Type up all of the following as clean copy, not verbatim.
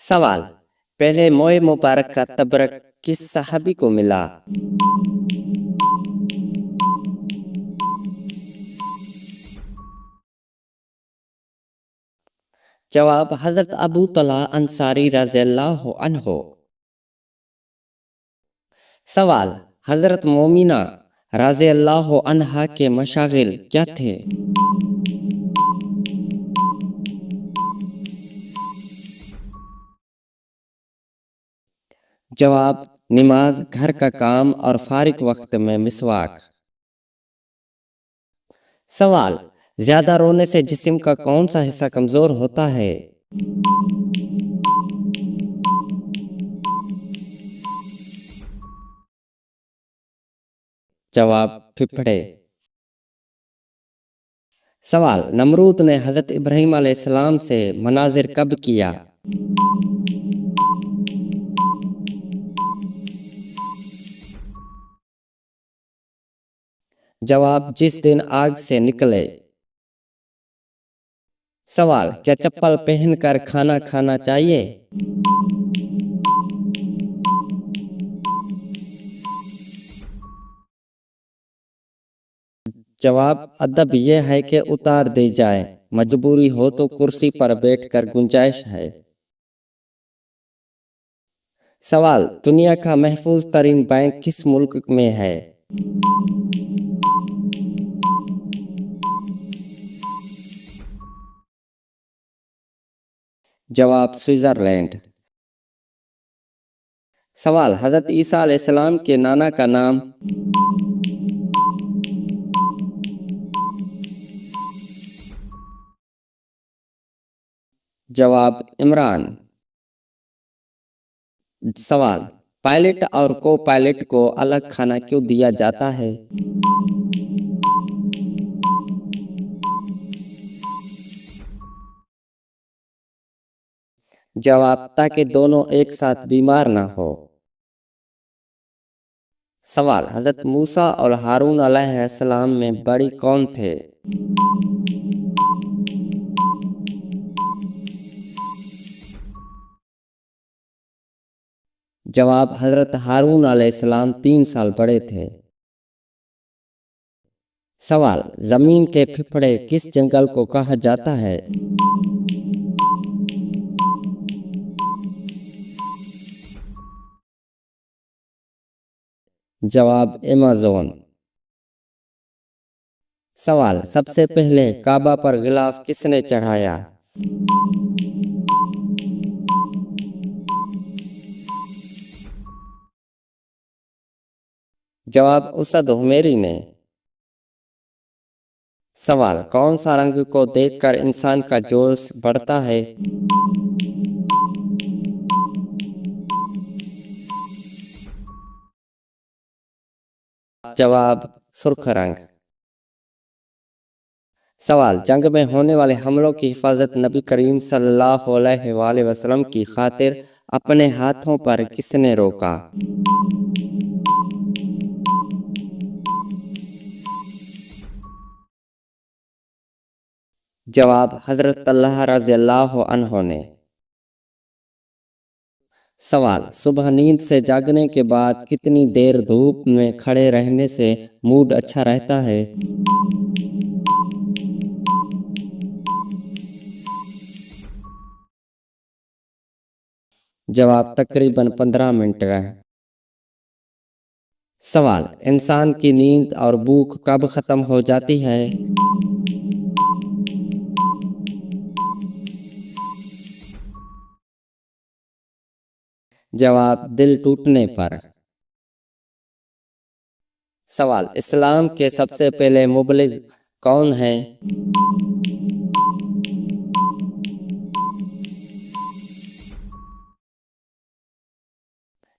सवाल। पहले मोए मुबारक का तबरक किस सहाबी को मिला? जवाब हजरत अबू तला अंसारी रज़ियल्लाहु अन्हो। सवाल। हजरत मोमिना रज़ियल्लाहु अन्हा के मशागिल क्या थे? जवाब नमाज, घर का काम और फारिग वक्त में मिसवाक। सवाल। ज्यादा रोने से जिस्म का कौन सा हिस्सा कमजोर होता है? जवाब फिफड़े। सवाल। नमरूद ने हजरत इब्राहीम अलैहिस्सलाम से मनाजिर कब किया? जवाब जिस दिन आग से निकले। सवाल। क्या चप्पल पहनकर खाना खाना चाहिए? जवाब अदब यह है कि उतार दी जाए, मजबूरी हो तो कुर्सी पर बैठकर गुंजाइश है। सवाल। दुनिया का महफूज तरीन बैंक किस मुल्क में है? जवाब स्विट्जरलैंड। सवाल। हजरत ईसा अलैहिस्सलाम के नाना का नाम? जवाब इमरान। सवाल। पायलट और को पायलट को अलग खाना क्यों दिया जाता है? जवाब ताकि दोनों एक साथ बीमार ना हो। सवाल। हजरत मूसा और हारून अलैहिस्सलाम में बड़ी कौन थे? जवाब हजरत हारून अलैहिस्सलाम 3 साल बड़े थे। सवाल। जमीन के फिफड़े किस जंगल को कहा जाता है? जवाब अमेज़न। सवाल। सबसे पहले काबा पर गिलाफ किसने चढ़ाया? जवाब उसद हुमैरी ने। सवाल। कौन सा रंग को देखकर इंसान का जोश बढ़ता है? जवाब सुर्ख रंग। सवाल। जंग में होने वाले हमलों की हिफाजत नबी करीम सल्लल्लाहु अलैहि वसल्लम की खातिर अपने हाथों पर किसने रोका? जवाब हजरत तल्हा रज़ियल्लाहु अन्हो ने। सवाल। सुबह नींद से जागने के बाद कितनी देर धूप में खड़े रहने से मूड अच्छा रहता है? जवाब तकरीबन 15 मिनट रहे। सवाल। इंसान की नींद और भूख कब खत्म हो जाती है? जवाब दिल टूटने पर। सवाल। इस्लाम के सबसे पहले मुबल्लिग कौन है?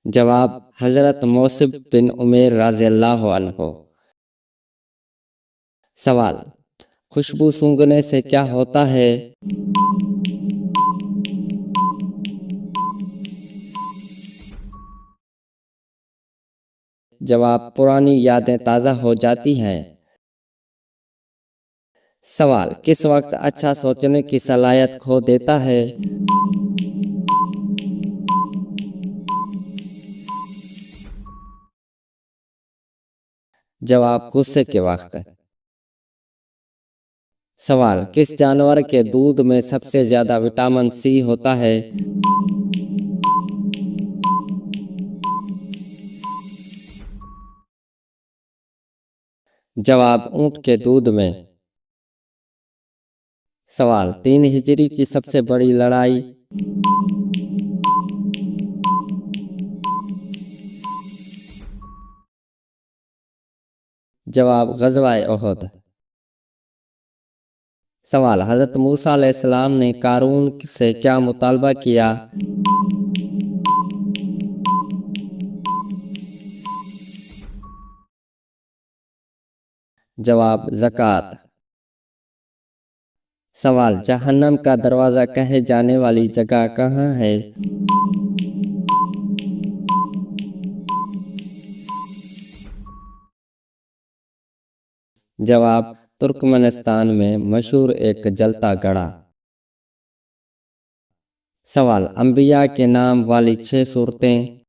जवाब हजरत मौसिब बिन उमैर रज़ियल्लाहु अन्हो। सवाल। खुशबू सूंघने से क्या होता है? जवाब पुरानी यादें ताज़ा हो जाती हैं। सवाल। किस वक्त अच्छा सोचने की सलाहियत खो देता है? जवाब गुस्से के वक्त। सवाल किस जानवर के दूध में सबसे ज्यादा विटामिन सी होता है? जवाब ऊंट के दूध में। सवाल 3 हिजरी की सबसे बड़ी लड़ाई। जवाब ग़ज़वा-ए उहद। सवाल हज़रत मूसा अलैहिस्सलाम ने कारून से क्या मुतालबा किया? जवाब ज़कात। सवाल जहन्नम का दरवाज़ा कहे जाने वाली जगह कहाँ है? जवाब तुर्कमेनिस्तान में मशहूर एक जलता गड़ा। सवाल अंबिया के नाम वाली 6 सूरतें।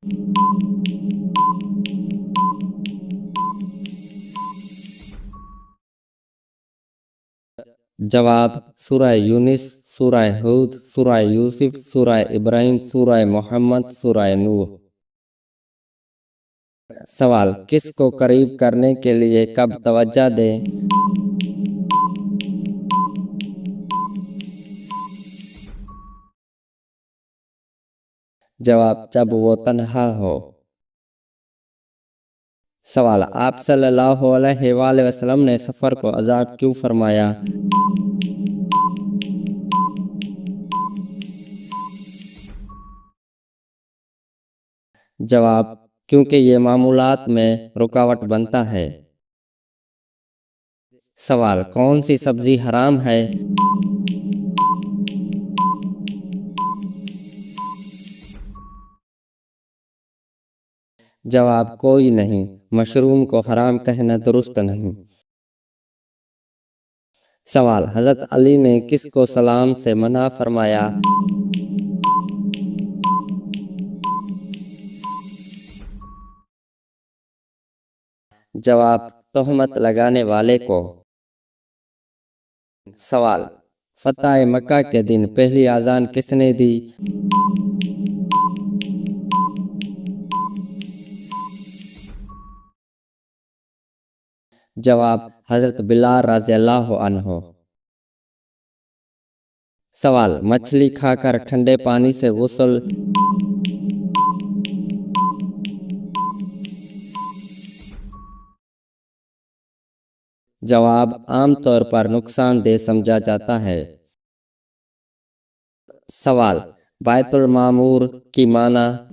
जवाब सूरह यूनिस, सूरह हूद, सूरह यूसुफ, सूरह इब्राहिम, सूरह मोहम्मद, सूरह नूह। सवाल किस को करीब करने के लिए कब तवज्जो दें? जवाब जब वो तन्हा हो। सवाल आप सल्लल्लाहु अलैहि वसल्लम ने सफ़र को अज़ाब क्यों फरमाया? जवाब क्योंकि ये मामूलात में रुकावट बनता है। सवाल कौन सी सब्जी हराम है? जवाब कोई नहीं, मशरूम को हराम कहना दुरुस्त नहीं। सवाल हज़रत अली ने किसको सलाम से मना फरमाया? जवाब तोहमत लगाने वाले को। सवाल फतह मक्का के दिन पहली आज़ान किसने दी? जवाब हज़रत बिलाल रज़ियल्लाहु अन्हु। सवाल मछली खाकर ठंडे पानी से गुस्ल। जवाब आमतौर पर नुकसानदेह समझा जाता है। सवाल बैतुल मामूर की माना।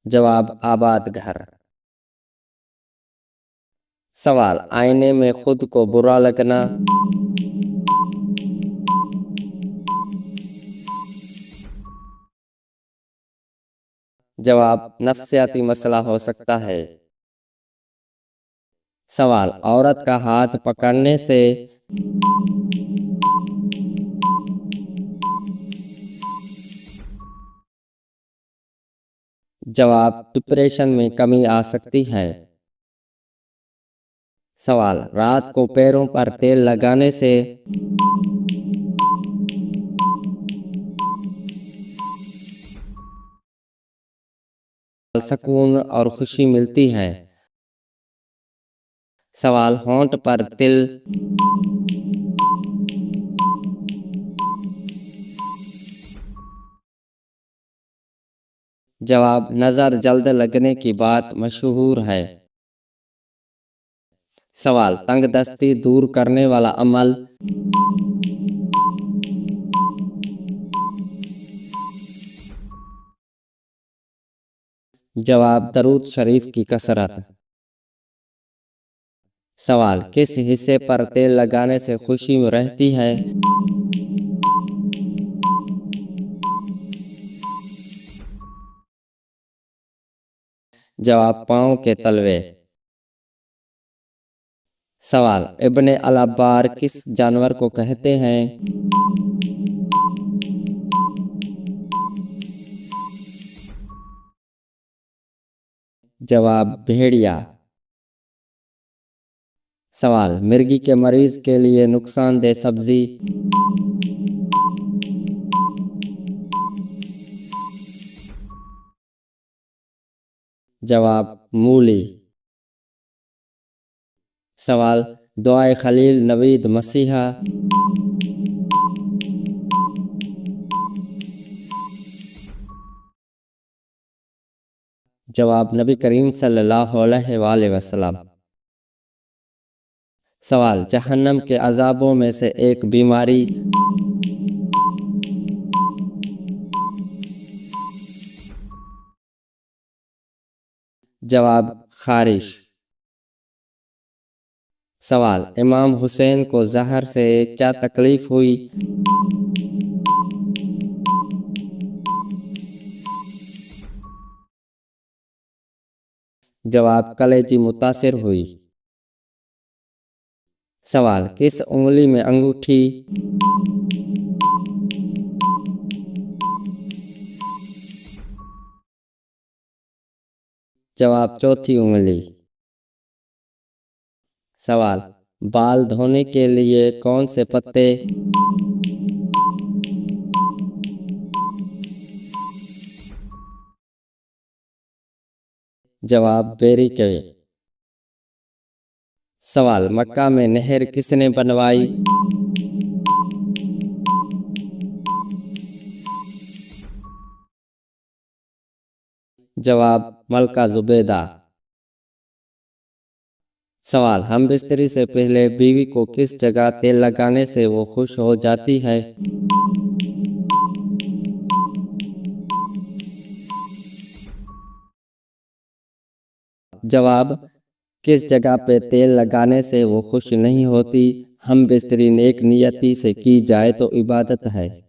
जवाब आबाद घर। सवाल आईने में खुद को बुरा लगना। जवाब नफ्सियाती मसला हो सकता है। सवाल औरत का हाथ पकड़ने से जवाब डिप्रेशन में कमी आ सकती है। सवाल रात को पैरों पर तेल लगाने से सुकून और खुशी मिलती है। सवाल होंठ पर तिल। जवाब नजर जल्द लगने की बात मशहूर है। सवाल तंगदस्ती दूर करने वाला अमल। जवाब दरूद शरीफ की कसरत। सवाल किस हिस्से पर तेल लगाने से खुशी रहती है? जवाब पाँव के तलवे। सवाल इब्ने अल-अब्बार किस जानवर को कहते हैं? जवाब भेड़िया। सवाल, मिर्गी के मरीज के लिए नुकसानदेह सब्जी। जवाब मूली। सवाल, दुआए खलील नवीद मसीहा। जवाब नबी करीम सल्लल्लाहु अलैहि वसल्लम। सवाल, जहन्नम के अजाबों में से एक बीमारी। जवाब खारिश। सवाल, इमाम हुसैन को जहर से क्या तकलीफ हुई। जवाब कलेजी मुतासिर हुई। सवाल, किस उंगली में अंगूठी। जवाब चौथी उंगली। सवाल, बाल धोने के लिए कौन से पत्ते। जवाब बेरी के। सवाल, मक्का में नहर किसने बनवाई। जवाब मलका जुबैदा। सवाल, हम बिस्तरी से पहले बीवी को किस जगह तेल लगाने से वो खुश हो जाती है। जवाब, किस जगह पे तेल लगाने से वो खुश नहीं होती। हम बिस्तरी नेक नियति से की जाए तो इबादत है।